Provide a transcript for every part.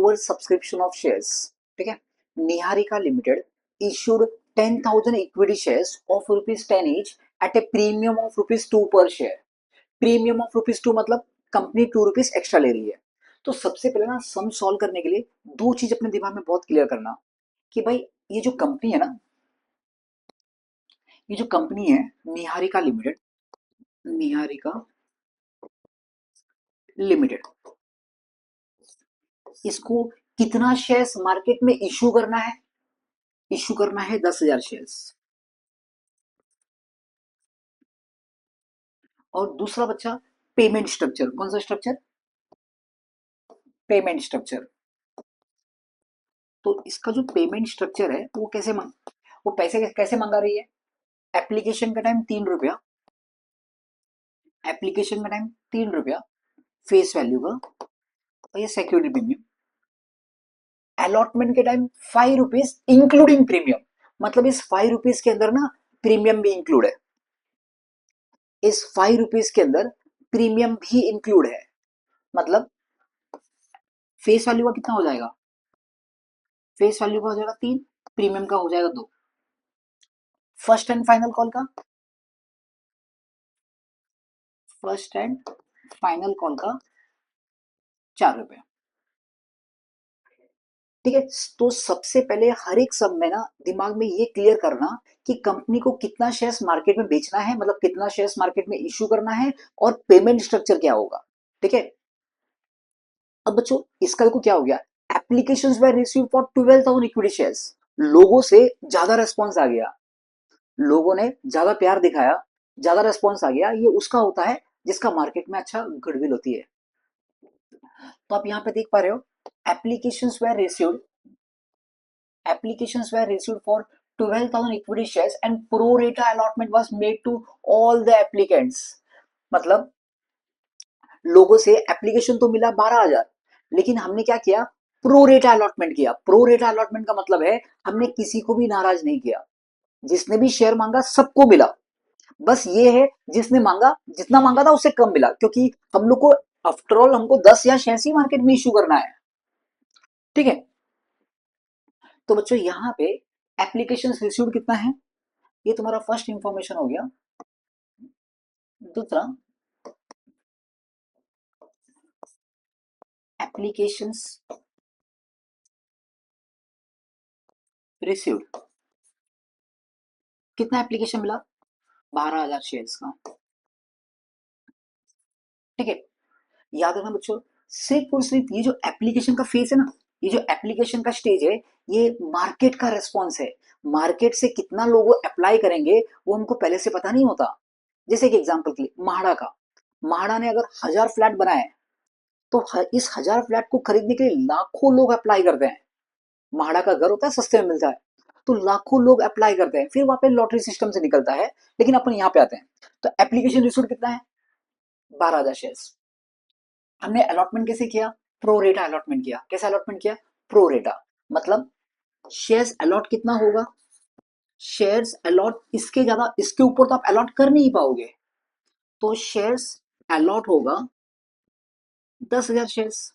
Over subscription of shares, ठीक है। Niharika limited issued 10,000 equity shares of rupees 10 each at a premium of rupees 2 per share। Premium of rupees 2 मतलब company 2 rupees extra ले रही है। तो सबसे पहले ना सम सॉल्व करने के लिए दो चीज अपने दिमाग में बहुत क्लियर करना कि भाई ये जो कंपनी है ना, ये जो कंपनी है निहारिका लिमिटेड, निहारिका लिमिटेड, इसको कितना शेयर्स मार्केट में इश्यू करना है? इश्यू करना है 10,000 शेयर्स। और दूसरा बच्चा पेमेंट स्ट्रक्चर। कौन सा स्ट्रक्चर? Payment structure. तो इसका जो पेमेंट स्ट्रक्चर है वो कैसे वो पैसे कैसे मंगा रही है? एप्लीकेशन का टाइम 3 रुपया, एप्लीकेशन का टाइम 3 रुपया फेस वैल्यू का, और ये सिक्योरिटी प्रीमियम। अलॉटमेंट के टाइम 5 रुपीज इंक्लूडिंग प्रीमियम, मतलब इस 5 रुपीज के अंदर ना प्रीमियम भी इंक्लूड है। इस 5 रुपीज के अंदर प्रीमियम भी इंक्लूड है। मतलब फेस वैल्यू का कितना हो जाएगा? फेस वैल्यू का हो जाएगा 3, प्रीमियम का हो जाएगा 2। फर्स्ट एंड फाइनल कॉल का, फर्स्ट एंड फाइनल कॉल का 4 रुपया, ठीक है। तो सबसे पहले हर एक सब में ना दिमाग में ये क्लियर करना कि कंपनी को कितना शेयर्स मार्केट में बेचना है, मतलब कितना शेयर्स मार्केट में इश्यू करना है, और पेमेंट स्ट्रक्चर क्या होगा, ठीक है। अब बच्चों इसका देखो क्या हो गया, applications were received for 12,000 equity shares. लोगों से ज्यादा रेस्पॉन्स आ गया, लोगों ने ज्यादा प्यार दिखाया, ज्यादा रेस्पॉन्स आ गया, ये उसका होता है जिसका मार्केट में अच्छा गुडविल होती है। तो आप यहाँ पे देख पा रहे हो, applications were received, applications were received for 12,000 equity shares and pro rata allotment was made to all the applicants। मतलब लोगों से एप्लीकेशन तो मिला 12,000, लेकिन हमने क्या किया? प्रो रेटा अलॉटमेंट किया। प्रो रेटा अलॉटमेंट का मतलब है हमने किसी को भी नाराज नहीं किया, जिसने भी शेयर मांगा सबको मिला। बस ये है जिसने मांगा, जितना मांगा था उससे कम मिला, क्योंकि हम लोग को आफ्टरऑल हमको 10 या शेयर ही मार्केट में इश्यू करना है, ठीक है। तो बच्चों यहाँ पे एप्लीकेशन रिसीव्ड कितना है, ये तुम्हारा फर्स्ट इंफॉर्मेशन हो गया। दूसरा, एप्लीकेशंस रिसीव्ड, कितना एप्लीकेशन मिला? 12,000 शेयर्स का, ठीक है। याद रखना बच्चों, सिर्फ और सिर्फ ये जो एप्लीकेशन का फेज है ना, ये जो एप्लीकेशन का स्टेज है, ये मार्केट का रेस्पॉन्स है। मार्केट से कितना लोग अप्लाई करेंगे वो हमको पहले से पता नहीं होता। जैसे कि एग्जांपल के लिए म्हाडा का, म्हाडा ने अगर 1000 फ्लैट बनाए तो इस 1000 फ्लैट को खरीदने के लिए लाखों लोग अप्लाई करते हैं। म्हाडा का घर होता है, सस्ते में मिलता है, तो लाखों लोग अप्लाई करते हैं, फिर वहां पे लॉटरी सिस्टम से निकलता है। लेकिन अपन यहाँ पे आते हैं, तो एप्लीकेशन रिसीव कितना है? 12,000 शेयर्स। हमने अलॉटमेंट कैसे किया? प्रो रेटा अलॉटमेंट किया। कैसे अलॉटमेंट किया? प्रो रेटा, मतलब शेयर्स अलॉट कितना होगा? शेयर्स अलॉट इसके ज्यादा, इसके ऊपर तो आप अलॉट कर नहीं पाओगे, तो शेयर्स अलॉट होगा 10,000 शेयर्स।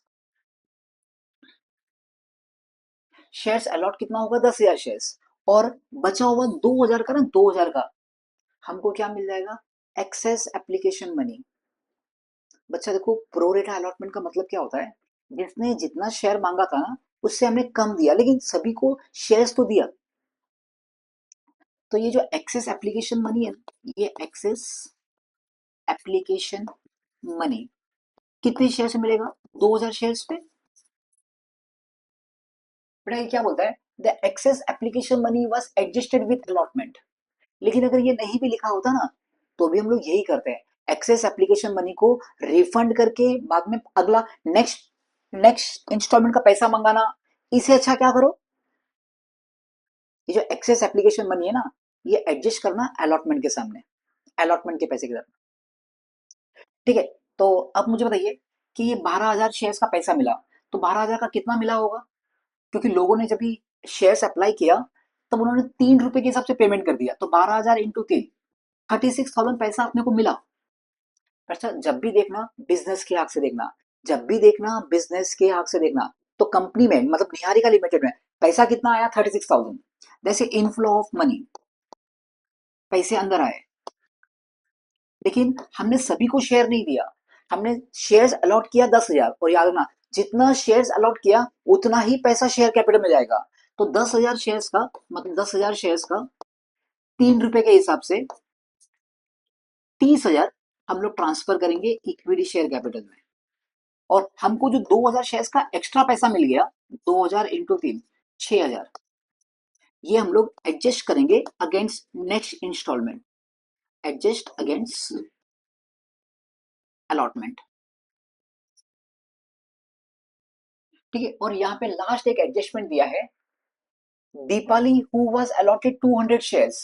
शेयर्स अलॉट कितना होगा? 10,000 शेयर्स। और बचा हुआ 2,000 का ना, 2,000 का हमको क्या मिल जाएगा? Excess application money. बच्चा देखो, प्रो रेटा अलॉटमेंट का मतलब क्या होता है? जिसने जितना शेयर मांगा था ना उससे हमने कम दिया, लेकिन सभी को शेयर्स तो दिया। तो ये जो एक्सेस एप्लीकेशन मनी है, ये एक्सेस एप्लीकेशन मनी कितने शेयर से मिलेगा? 2,000 शेयर्स पे। बेटा ये क्या बोलता है? The excess application money was adjusted with allotment. लेकिन अगर ये नहीं भी लिखा होता ना तो भी हम लोग यही करते हैं, एक्सेस एप्लीकेशन मनी को रिफंड करके बाद में अगला नेक्स्ट नेक्स्ट इंस्टॉलमेंट का पैसा मंगाना। इसे अच्छा क्या करो, ये जो एक्सेस एप्लीकेशन मनी है ना, ये एडजस्ट करना अलॉटमेंट के सामने, अलॉटमेंट के पैसे के साथ, ठीक है। तो अब मुझे बताइए कि ये 12,000 शेयर्स का पैसा मिला, तो 12,000 का कितना मिला होगा? क्योंकि लोगों ने जब भी शेयर्स अप्लाई किया तब उन्होंने 3 रुपए के हिसाब से पेमेंट कर दिया, तो 12,000 इंटू 3, 36,000 पैसा अपने को मिला। अच्छा, जब भी देखना बिजनेस के आंख से देखना, जब भी देखना बिजनेस के आंख से देखना। तो कंपनी में मतलब निहारिका लिमिटेड में पैसा कितना आया 36,000। जैसे इनफ्लो ऑफ मनी, पैसे अंदर आए, लेकिन हमने सभी को शेयर नहीं दिया, हमने शेयर्स अलॉट किया 10,000। और याद रखना जितना शेयर्स अलॉट किया उतना ही पैसा शेयर कैपिटल में जाएगा। तो 10,000 शेयर्स का मतलब 10,000 शेयर्स का 3 रुपए के हिसाब से 30,000 हम लोग ट्रांसफर करेंगे इक्विटी शेयर कैपिटल में। और हमको जो 2,000 शेयर्स का एक्स्ट्रा पैसा मिल गया, 2,000 इंटू 3, 6,000, ये हम लोग एडजस्ट करेंगे against next instalment, adjust against allotment. ठीक है, और यहाँ पे लास्ट एक एडजस्टमेंट दिया है, Deepali who was allotted 200 shares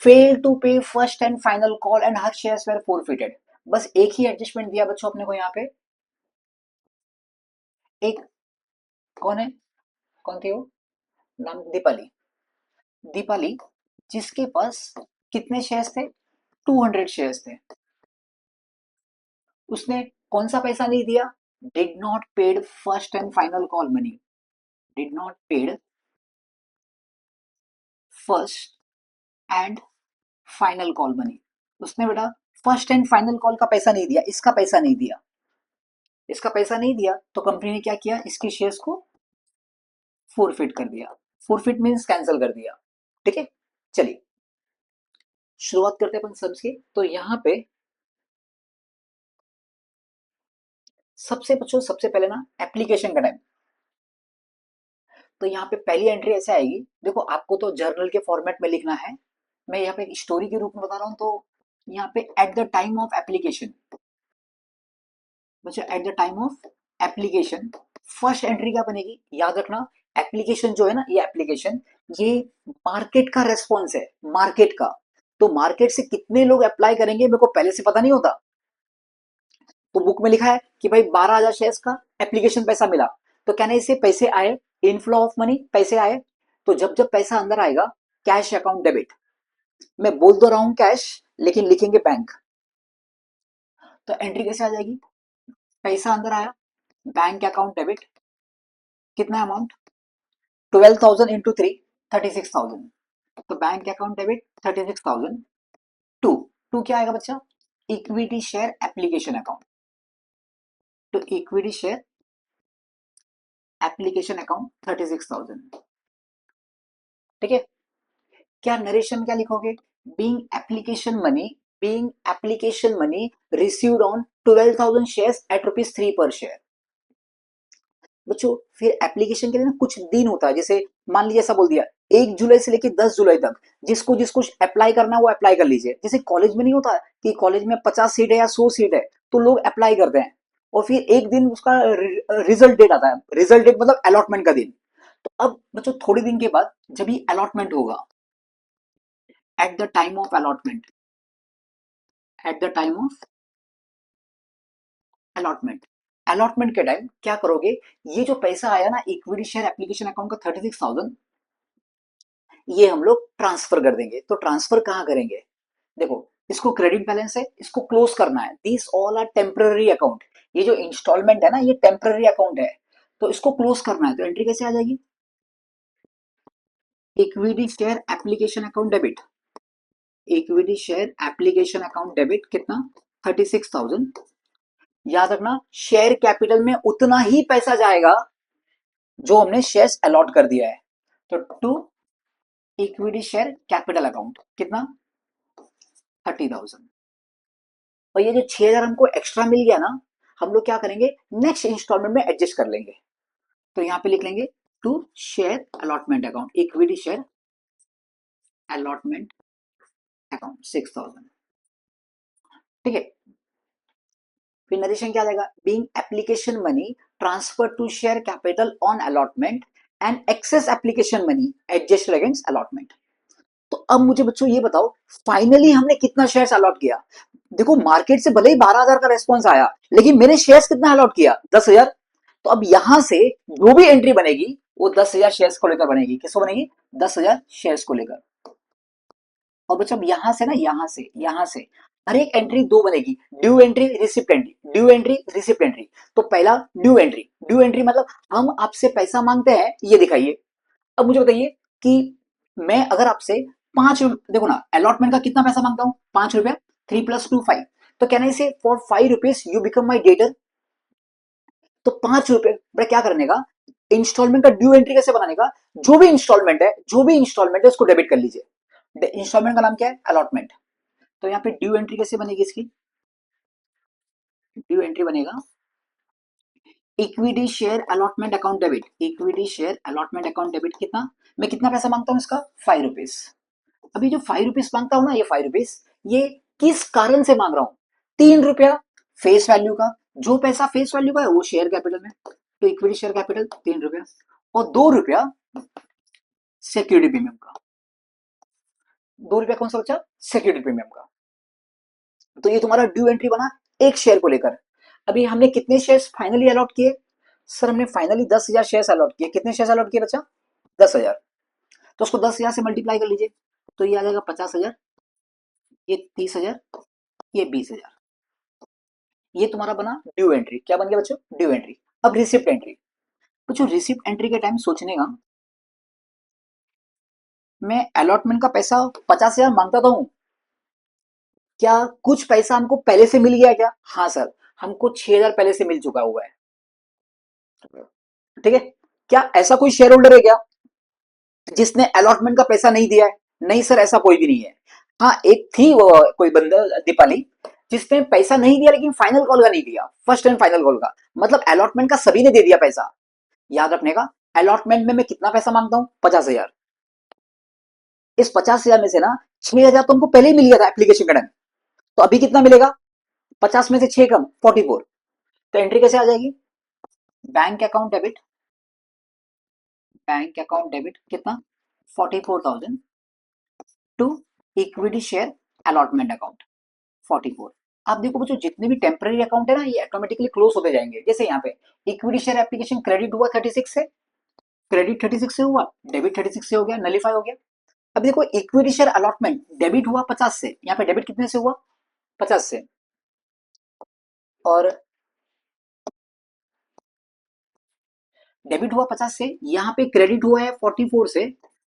failed to pay first and final call and her shares were forfeited। बस एक ही एडजस्टमेंट दिया बच्चों अपने को यहाँ पे। एक कौन है, कौन थी वो, नाम दीपाली। दीपाली जिसके पास कितने शेयर्स थे, 200 शेयर्स थे, उसने कौन सा पैसा नहीं दिया, did not paid first and final call money, did not paid first and final call money. उसने बेटा फर्स्ट एंड फाइनल कॉल का पैसा नहीं दिया, इसका पैसा नहीं दिया, इसका पैसा नहीं दिया, तो कंपनी ने क्या किया, इसके शेयर्स को फोरफिट कर दिया। फोरफिट मीन्स कैंसिल कर दिया। ठीक है, चलिए शुरुआत करते हैं अपन सम्स की। तो यहाँ पे सबसे बच्चों सबसे पहले ना एप्लीकेशन का टाइम। तो यहाँ पे पहली एंट्री ऐसे आएगी, देखो आपको तो जर्नल के फॉर्मेट में लिखना है, मैं यहाँ पे एक स्टोरी के रूप में बता रहा हूँ। तो यहाँ पे at the time of application, बच्चों at the time of application first entry क्या बनेगी, याद रखना एप्लीकेशन जो है ना, ये एप्लीकेशन ये मार्केट का रेस्पॉन्स है, मार्केट का। तो मार्केट से कितने लोग अप्लाई करेंगे मेरे को पहले से पता नहीं होता। तो बुक में लिखा है कि भाई 12,000 शेयर्स का एप्लीकेशन पैसा मिला, तो कहने इससे पैसे आए, इनफ्लो ऑफ मनी, पैसे आए। तो जब जब पैसा अंदर आएगा, कैश अकाउंट डेबिट, मैं बोल तो रहा हूं कैश लेकिन लिखेंगे बैंक। तो एंट्री कैसे आ जाएगी, पैसा अंदर आया, बैंक अकाउंट डेबिट, कितना अमाउंट, 12,000 इंटू 3, 36,000। तो bank account debit 36,000 to, to क्या आएगा बच्चा, इक्विटी शेयर एप्लीकेशन अकाउंट। तो इक्विटी शेयर एप्लीकेशन अकाउंट 36,000। ठीक है, क्या नरेशन क्या लिखोगे, being application money, being application money received on 12,000 shares at ₹3 per share. बच्चों फिर एप्लीकेशन के लिए ना कुछ दिन होता है, जैसे मान लीजिए ऐसा बोल दिया 1 जुलाई से लेकर 10 जुलाई तक जिसको जिसको अप्लाई करना है वो अप्लाई कर लीजिए। जैसे कॉलेज में नहीं होता कि कॉलेज में 50 सीट है या 100 सीट है, तो लोग अप्लाई करते हैं और फिर एक दिन उसका रिजल्ट डेट आता है, रिजल्ट डेट मतलब अलॉटमेंट का दिन। तो अब बच्चों थोड़े दिन के बाद जब ही अलॉटमेंट होगा, eight the time of allotment, eight the time of allotment, allotment के टाइम क्या करोगे, ये जो पैसा आया ना इक्विटी शेयर एप्लीकेशन अकाउंट का 36,000, ये हम लोग ट्रांसफर कर देंगे। तो ट्रांसफर कहाँ करेंगे, देखो इसको क्रेडिट बैलेंस है, इसको क्लोज करना है, this all are temporary account. ये जो इंस्टॉलमेंट है ना ये टेम्पररी अकाउंट है, तो इसको क्लोज करना है। तो एंट्री कैसे आ जाएगी, equity share application account debit, equity share application account debit कितना 36,000। याद रखना शेयर कैपिटल में उतना ही पैसा जाएगा जो हमने शेयर्स अलॉट कर दिया है। तो to equity share capital account कितना 30,000। और ये जो 6,000 हमको एक्स्ट्रा मिल गया ना, हम लोग क्या करेंगे नेक्स्ट इंस्टॉलमेंट में एडजस्ट कर लेंगे। तो यहां पे लिख लेंगे to share allotment account, equity share allotment account 6,000। ठीक है, फिर नरेशन क्या आ जाएगा, being application money transfer to share capital on allotment and excess application money adjust against allotment. तो अब मुझे बच्चों ये बताओ फाइनली हमने कितना शेयर्स अलॉट किया। देखो मार्केट से भले ही 12,000 का रेस्पॉन्स आया, लेकिन मैंने शेयर्स कितना अलॉट किया 10,000। तो अब यहां से जो भी एंट्री बनेगी वो 10,000 शेयर्स को लेकर बनेगी, किसको बनेगी 10,000 शेयर्स को लेकर। और बच्चों अब यहां से ना, यहां से हर एक एंट्री दो बनेगी, due entry, receipt entry, due entry, receipt entry. तो पहला ड्यू एंट्री, ड्यू एंट्री मतलब हम आपसे पैसा मांगते हैं, ये दिखाइए। अब मुझे बताइए कि मैं अगर आपसे देखो ना, अलॉटमेंट का कितना पैसा मांगता हूं, 5 रुपया, 3 + 2 5। तो कहना इसे for 5 rupees you become my debtor. तो 5 रुपए बड़ा क्या करने का, इंस्टॉलमेंट का ड्यू एंट्री कैसे बनाने का, जो भी इंस्टॉलमेंट है उसको डेबिट कर लीजिए। इंस्टॉलमेंट का नाम क्या है, अलॉटमेंट। तो यहाँ पे ड्यू एंट्री कैसे बनेगी इसकी, ड्यू एंट्री बनेगा equity share allotment account debit, equity share allotment account debit. कितना, मैं कितना पैसा मांगता हूं इसका, 5 रुपीज। अभी जो 5 रुपीज मांगता हूं ना, ये 5 रुपीज, ये किस कारण से मांग रहा हूं, 3 रुपया फेस वैल्यू का, जो पैसा फेस वैल्यू का है वो शेयर कैपिटल में, तो इक्विटी शेयर कैपिटल 3 रुपया, और 2 रुपया सिक्योरिटी प्रीमियम का। 2 रुपया कौन सा बचा, सिक्योरिटी प्रीमियम का। तो ये तुम्हारा ड्यू एंट्री बना एक शेयर को लेकर। अभी हमने कितने शेयर्स फाइनली अलॉट किए, सर हमने फाइनली 10,000 शेयर्स अलॉट किए। कितने शेयर्स अलॉट किए बच्चा, 10,000। तो उसको 10,000 से मल्टीप्लाई कर लीजिए, तो ये आ जाएगा 50,000, ये 30,000, ये 20,000। ये तुम्हारा बना ड्यू एंट्री। क्या बन गया बच्चों, ड्यू एंट्री। अब रिसिप्ट एंट्री, बच्चों रिसिप्ट एंट्री के टाइम सोचने का, मैं अलॉटमेंट का पैसा 50,000 मांगता था हूं, क्या कुछ पैसा हमको पहले से मिल गया क्या, हाँ सर, हमको 6,000 पहले से मिल चुका हुआ है। ठीक है, क्या ऐसा कोई शेयर होल्डर है क्या जिसने अलॉटमेंट का पैसा नहीं दिया है, नहीं सर ऐसा कोई भी नहीं है। हाँ एक थी वो, कोई बंदा दीपाली, जिसने पैसा नहीं दिया लेकिन फाइनल कॉल का नहीं दिया, फर्स्ट एंड फाइनल कॉल का, मतलब अलॉटमेंट का सभी ने दे दिया पैसा। याद रखने का, अलॉटमेंट में मैं कितना पैसा मांगता हूं, 50,000। इस 50,000 में से ना 6,000 तो हमको पहले ही मिल गया था एप्लीकेशन का टाइम, तो अभी कितना मिलेगा, 50 में से 6 कम 44। तो एंट्री कैसे आ जाएगी, bank account debit, bank account debit कितना, 44,000 to equity share allotment account 44। आप देखो बच्चों, जितने भी टेम्पररी अकाउंट है ना, ये ऑटोमेटिकली क्लोज होते जाएंगे। जैसे यहाँ पे इक्विटी शेयर एप्लीकेशन क्रेडिट हुआ 36 से, क्रेडिट 36 से हुआ, डेबिट 36 से हो गया, नलीफाई हो गया। अब देखो इक्विटी शेयर अलॉटमेंट डेबिट हुआ 50 से, यहाँ पे डेबिट कितने से हुआ, 50 से, और डेबिट हुआ 50 से, यहाँ पे क्रेडिट हुआ है 44 से,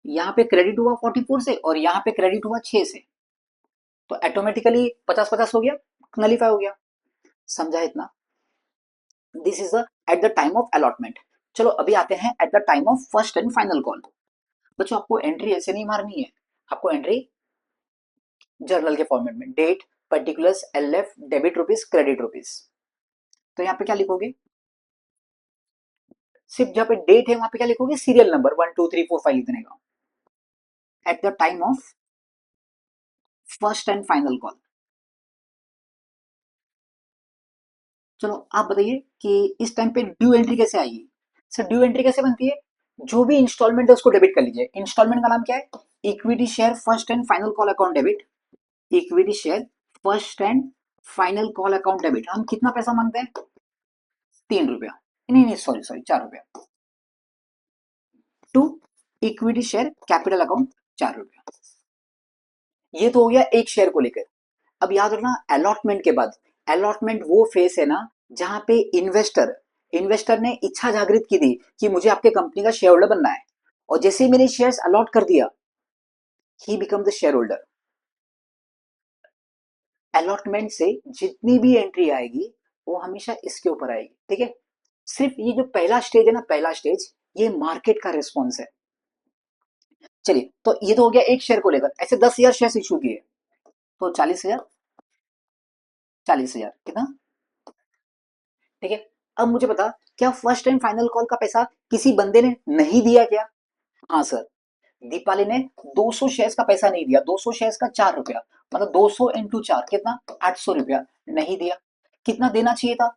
यहाँ पे क्रेडिट हुआ 44 से, और यहाँ पे क्रेडिट हुआ 6 से। तो ऑटोमेटिकली 50-50 हो गया, नलीफाई हो गया। समझा इतना, this is the at the time of allotment. चलो अभी आते हैं at the time of first and final call. बच्चों आपको एंट्री ऐसे नहीं मारनी है, आपको एंट्री जर्नल के फॉर्मेट में, date, particulars, LF, debit rupees, credit rupees. तो यहाँ पे क्या लिखोगे, सिर्फ जहाँ पे डेट है वहां पे क्या लिखोगे, सीरियल नंबर 1 2 3 4 5 लिखने का, eight the time of first and final call. चलो आप बताइए कि इस टाइम पे ड्यू एंट्री कैसे आएगी। सर ड्यू एंट्री कैसे बनती है, जो भी इंस्टॉलमेंट है उसको डेबिट कर लीजिए। इंस्टॉलमेंट का नाम क्या है, equity share first and final call account debit, equity share first and final call account debit. हम कितना पैसा मांगते हैं, 3 रुपया, नहीं नहीं सॉरी सॉरी 4 रुपया, to equity share capital account 4 रुपया। ये तो हो गया एक शेयर को लेकर। अब याद रखना अलॉटमेंट के बाद, अलॉटमेंट वो फेस है ना जहां पे इन्वेस्टर इन्वेस्टर ने इच्छा जागृत की थी कि मुझे आपके कंपनी का शेयर होल्डर बनना है, और जैसे ही मैंने शेयर्स अलॉट कर दिया, he become the share holder. Allotment से जितनी भी एंट्री आएगी वो हमेशा इसके ऊपर आएगी। ठीक है, सिर्फ ये जो पहला स्टेज है ना, पहला स्टेज, ये मार्केट का रिस्पॉन्स है। चलिए तो ये तो हो गया एक शेयर को लेकर, ऐसे 10,000 शेयर इशू किए, तो 40,000, 40,000 कितना, ठीक है। अब मुझे बता, क्या फर्स्ट एंड फाइनल कॉल का पैसा किसी बंदे ने नहीं दिया क्या, हाँ सर, दीपाली ने 200 शेयर्स का पैसा नहीं दिया, 200 शेयर्स का 4 रुपया, मतलब 200 इंटू 4 कितना, 800 रुपया नहीं दिया। कितना देना चाहिए था,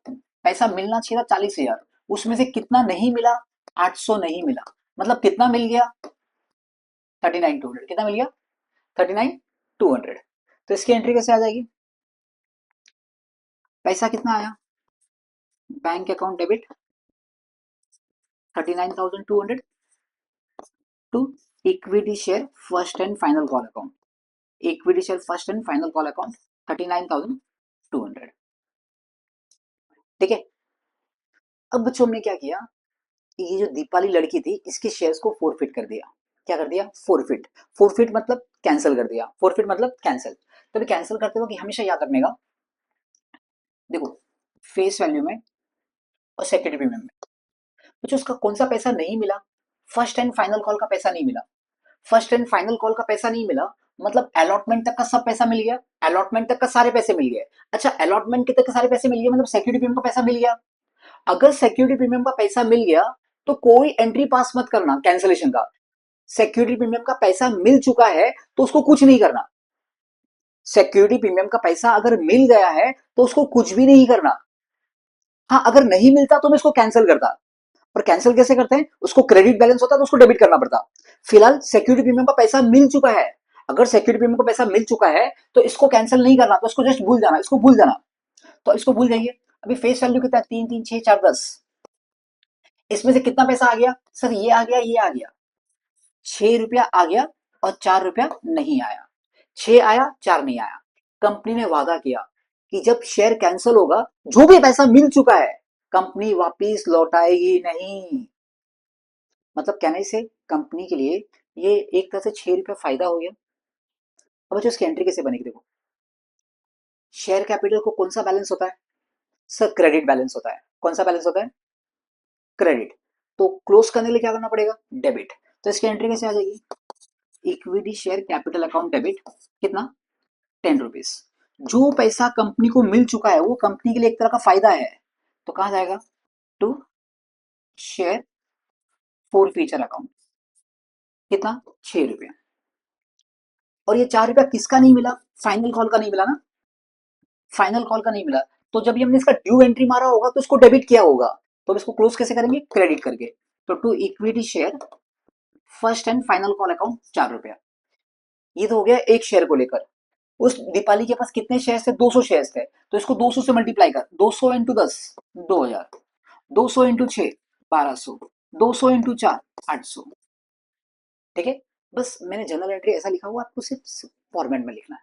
पैसा मिलना चाहिए था 40,000, उसमें से कितना नहीं मिला, 800 नहीं मिला, मतलब कितना मिल गया, 39,200। कितना मिल गया, 39,200। तो इसकी एंट्री कैसे आ जाएगी, पैसा कितना आया, bank account debit 39,200 to equity share first and final call account, equity share first and final call account 39,200। ठीक है। अब बच्चों हमने क्या किया, ये जो दीपाली लड़की थी इसके शेयर्स को फोरफिट कर दिया। क्या कर दिया? फोरफिट। फोरफिट मतलब कैंसिल कर दिया, फोरफिट मतलब कैंसिल। तो कैंसिल करते वक्त हमेशा याद रखने का, देखो, फेस वैल्यू में और सिक्योरिटी प्रीमियम में, तो जो उसका कौन सा पैसा नहीं मिला, फर्स्ट एंड फाइनल कॉल का पैसा नहीं मिला। फर्स्ट एंड फाइनल कॉल का पैसा नहीं मिला मतलब अलॉटमेंट तक का सब पैसा मिल गया, अलॉटमेंट तक का सारे पैसे मिल गए। अच्छा, अलॉटमेंट के तक के सारे पैसे मिल गए मतलब सिक्योरिटी प्रीमियम का पैसा मिल गया। अगर सिक्योरिटी प्रीमियम का पैसा मिल गया तो कोई एंट्री पास मत करना कैंसिलेशन का। सिक्योरिटी प्रीमियम का पैसा मिल चुका है तो उसको कुछ नहीं करना। सिक्योरिटी प्रीमियम का पैसा अगर मिल गया है तो उसको कुछ भी नहीं करना। हाँ, अगर नहीं मिलता तो मैं इसको कैंसिल करता। पर कैंसिल कैसे करते हैं, उसको क्रेडिट बैलेंस होता है तो उसको डेबिट करना पड़ता। फिलहाल सिक्योरिटी प्रीमियम का पैसा मिल चुका है, अगर सिक्योरिटी प्रीमियम का पैसा मिल चुका है तो इसको कैंसिल नहीं करना, तो इसको जस्ट भूल जाना, इसको भूल जाना। तो इसको भूल जाइए। अभी फेस वैल्यू कितना है? 3 3 6 4 10। इसमें से कितना पैसा आ गया सर? ये आ गया, ये आ गया। 6 रुपया आ गया और 4 रुपया नहीं आया। 6 आया, 4 नहीं आया। कंपनी ने वादा किया कि जब शेयर कैंसिल होगा जो भी पैसा मिल चुका है कंपनी वापिस लौटाएगी नहीं। मतलब कहने से कंपनी के लिए ये एक तरह से 6 रुपया फायदा हो गया। अब बच्चों इसकी एंट्री कैसे बनेगी? देखो, शेयर कैपिटल को कौन सा बैलेंस होता है सर? क्रेडिट बैलेंस होता है। कौन सा बैलेंस होता है? क्रेडिट। तो क्लोज करने के लिए क्या करना पड़ेगा? डेबिट। तो इसकी एंट्री कैसे आ जाएगी? Equity share capital account debit, कितना? 10 रुपीज। जो पैसा कंपनी को मिल चुका है वो कंपनी के लिए एक तरह का फायदा है, तो कहां जाएगा? To share forfeiture account, कितना? 6 रुपया। और ये 4 रुपया किसका नहीं मिला? फाइनल कॉल का नहीं मिला ना, फाइनल कॉल का नहीं मिला। तो जब भी हमने इसका ड्यू एंट्री मारा होगा तो इसको डेबिट किया होगा, तो अब इसको क्लोज कैसे करेंगे? क्रेडिट करके। तो to equity share first and final call account 4 रुपया। ये तो हो गया एक शेयर को लेकर। उस दीपाली के पास कितने शेयर थे? 200 शेयर थे, तो इसको 200 से मल्टीप्लाई कर, 200 इंटू 10 2000, 200 इंटू 6 1200, 200 इंटू 4 800। ठीक है। बस मैंने जनरल एंट्री ऐसा लिखा हुआ, आपको सिर्फ फॉर्मेट में लिखना है।